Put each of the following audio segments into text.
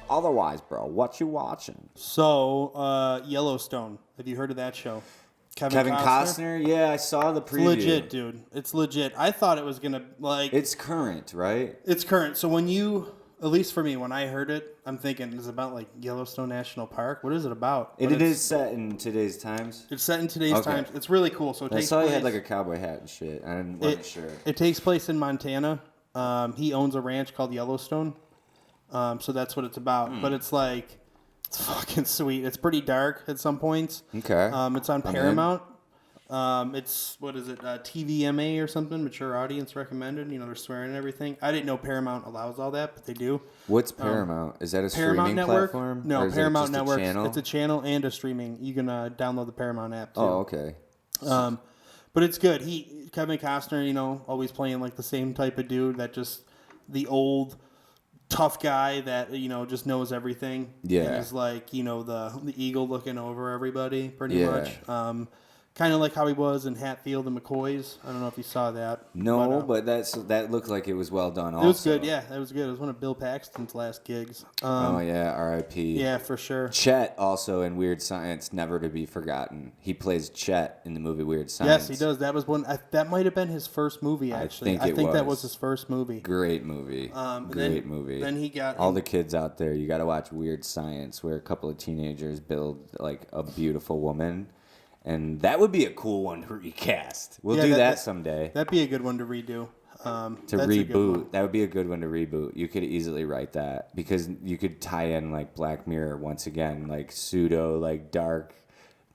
Otherwise, bro, what you watching? So, Yellowstone. Have you heard of that show? Kevin Costner? Yeah, I saw the preview. It's legit, dude. It's legit. I thought it was gonna It's current, right? It's current. So when at least for me, when I heard it, I'm thinking it's about like Yellowstone National Park. What is it about? It is set in today's times. It's set in today's times. It's really cool. So I saw he had like a cowboy hat and shit. I wasn't sure. It takes place in Montana. He owns a ranch called Yellowstone. So that's what it's about. But it's fucking sweet. It's pretty dark at some points. Okay. It's on Paramount. It's, what is it, TVMA or something, mature audience recommended. They're swearing and everything. I didn't know Paramount allows all that, but they do. What's Paramount? Is that a Paramount streaming Network? platform? No, Paramount Network. Channel? It's a channel and a streaming. You can download the Paramount app too. Oh, okay. But it's good. Kevin Costner, always playing like the same type of dude that just the old tough guy that just knows everything. Yeah. And is like the eagle looking over everybody pretty much. Kind of like how he was in Hatfield and McCoy's. I don't know if you saw that. No, but that looked like it was well done also. It was good, yeah. It was good. It was one of Bill Paxton's last gigs. R.I.P. Yeah, for sure. Chet also in Weird Science, never to be forgotten. He plays Chet in the movie Weird Science. Yes, he does. That was one. That might have been his first movie, actually. I think that was his first movie. Great movie. Great movie. Then he got... All the kids out there, you got to watch Weird Science, where a couple of teenagers build like a beautiful woman. And that would be a cool one to recast. We'll do that someday. That'd be a good one to redo. To reboot. That would be a good one to reboot. You could easily write that because you could tie in like Black Mirror once again, like pseudo, like dark.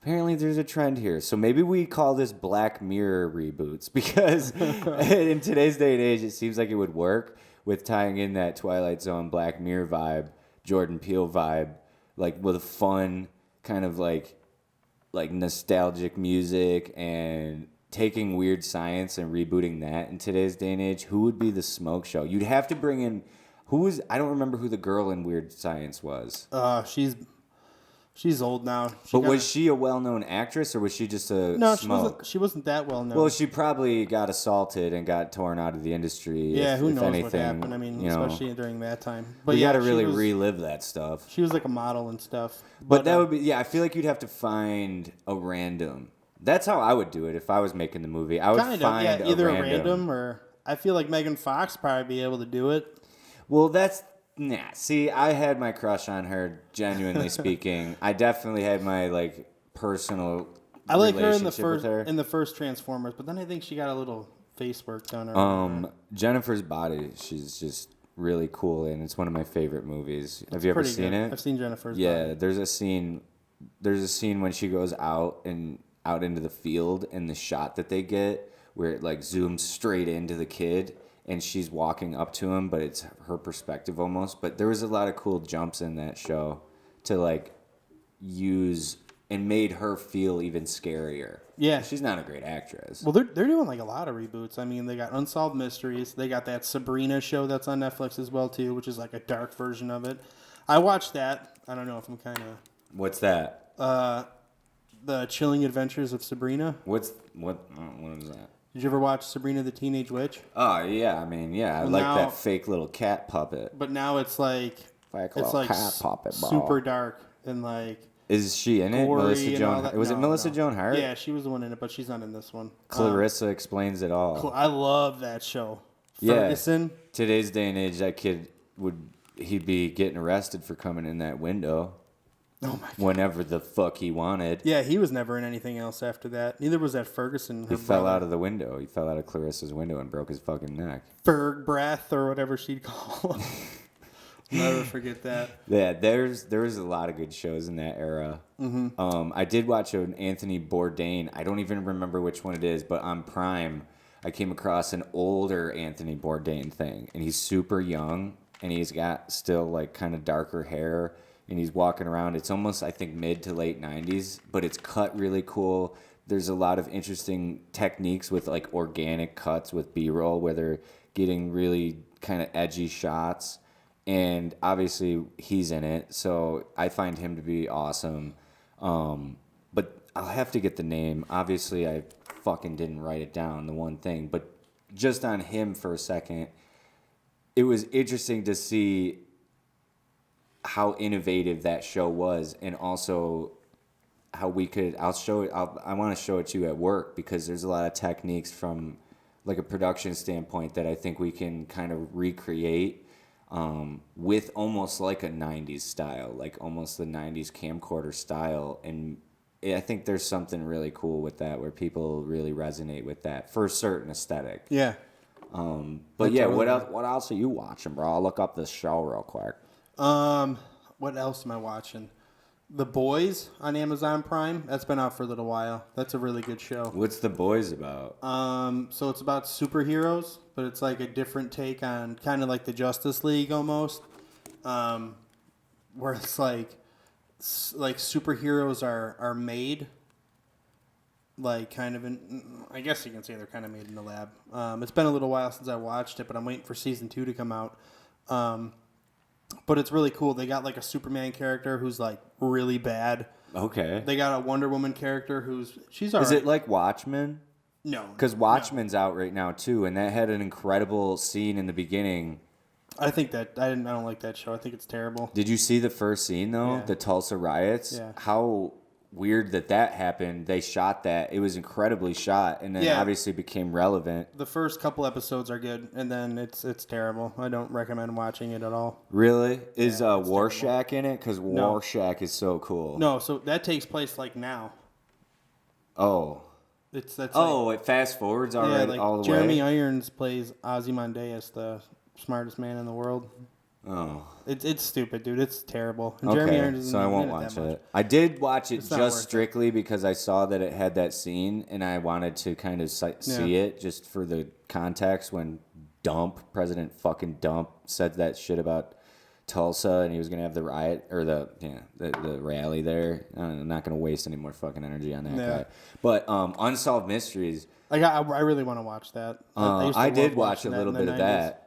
Apparently there's a trend here. So maybe we call this Black Mirror reboots because in today's day and age, it seems like it would work with tying in that Twilight Zone Black Mirror vibe, Jordan Peele vibe, like with a fun kind of like nostalgic music and taking Weird Science and rebooting that in today's day and age. Who would be the smoke show? You'd have to bring in I don't remember who the girl in Weird Science was. She's old now. Was she a well-known actress or was she just a smoke? She wasn't that well-known. Well, she probably got assaulted and got torn out of the industry. Yeah, who knows anything, what happened. I mean, especially during that time. But you got to really relive that stuff. She was like a model and stuff. But that would be, I feel like you'd have to find a random. That's how I would do it if I was making the movie. I would find either a random or I feel like Megan Fox probably be able to do it. Well, see, I had my crush on her, genuinely speaking. I definitely had my personal I like her in the relationship first Transformers, but then I think she got a little face work done on her. Jennifer's Body, she's just really cool and it's one of my favorite movies. Have you ever seen it? I've seen Jennifer's Body. Yeah, there's a scene when she goes out into the field and the shot that they get where it zooms straight into the kid and she's walking up to him, but it's her perspective almost. But there was a lot of cool jumps in that show to use and made her feel even scarier. Yeah. She's not a great actress. Well, they're doing a lot of reboots. I mean, they got Unsolved Mysteries. They got that Sabrina show that's on Netflix as well too, which is like a dark version of it. I watched that. I don't know if I'm kind of... What's that? The Chilling Adventures of Sabrina. What is that? Did you ever watch Sabrina the Teenage Witch? Oh, yeah. I mean, yeah. I like that fake little cat puppet. But now it's like... Fake little cat puppet, bro. Super dark and Is she in it? Melissa Joan? Was it Melissa Joan Hart? Yeah, she was the one in it, but she's not in this one. Clarissa Explains It All. I love that show. Ferguson. Yeah. Today's day and age, that kid he'd be getting arrested for coming in that window. Oh my God. Whenever the fuck he wanted. Yeah, he was never in anything else after that. Neither was that Ferguson. He fell out of the window. He fell out of Clarissa's window and broke his fucking neck. Ferg breath or whatever she'd call him. Never forget that. Yeah, there was a lot of good shows in that era. Mm-hmm. I did watch an Anthony Bourdain. I don't even remember which one it is, but on Prime, I came across an older Anthony Bourdain thing, and he's super young, and he's got still kind of darker hair. And he's walking around. It's almost, I think, mid to late 90s, but it's cut really cool. There's a lot of interesting techniques with organic cuts with B-roll where they're getting really kind of edgy shots. And obviously he's in it, so I find him to be awesome. But I'll have to get the name. Obviously I fucking didn't write it down, the one thing. But just on him for a second, it was interesting to see how innovative that show was, and also how we could. I want to show it to you at work because there's a lot of techniques from like a production standpoint that I think we can kind of recreate with almost like a 90s style, like almost the 90s camcorder style. And I think there's something really cool with that where people really resonate with that for a certain aesthetic. Yeah. But yeah, what else are you watching, bro? I'll look up this show real quick. What else am I watching? The Boys on Amazon Prime. That's been out for a little while. That's a really good show. What's The Boys about? So it's about superheroes, but it's like a different take on kind of like the Justice League almost, where it's like superheroes are made, like kind of in. I guess you can say they're kind of made in the lab. It's been a little while since I watched it, but I'm waiting for season 2 to come out. But it's really cool. They got like a Superman character who's like really bad. Okay. They got a Wonder Woman character she's alright. Is it like Watchmen? No. Because Watchmen's out right now too, and that had an incredible scene in the beginning. I think that I don't like that show. I think it's terrible. Did you see the first scene though? Yeah. The Tulsa riots? Yeah. How weird that happened. They shot that. It was incredibly shot, and then obviously became relevant. The first couple episodes are good, and then it's terrible. I don't recommend watching it at all. Really? Is War terrible. Shack in it? Because War Shack is so cool. No, so that takes place like now. Oh. That's like, it fast forwards already like all the Jeremy way. Irons plays Ozymandias, the smartest man in the world. Oh. It's stupid, dude. It's terrible. And Jeremy Irons isn't so I even won't in watch that much. it. I did watch it It's not worth just it. strictly because I saw that it had that scene, and I wanted to kind of see it just for the context when President fucking Dump said that shit about Tulsa, and he was gonna have the riot or the rally there. I'm not gonna waste any more fucking energy on that guy. But Unsolved Mysteries. I really want to watch that. I did love watch a watching little that in bit the of 90s. that.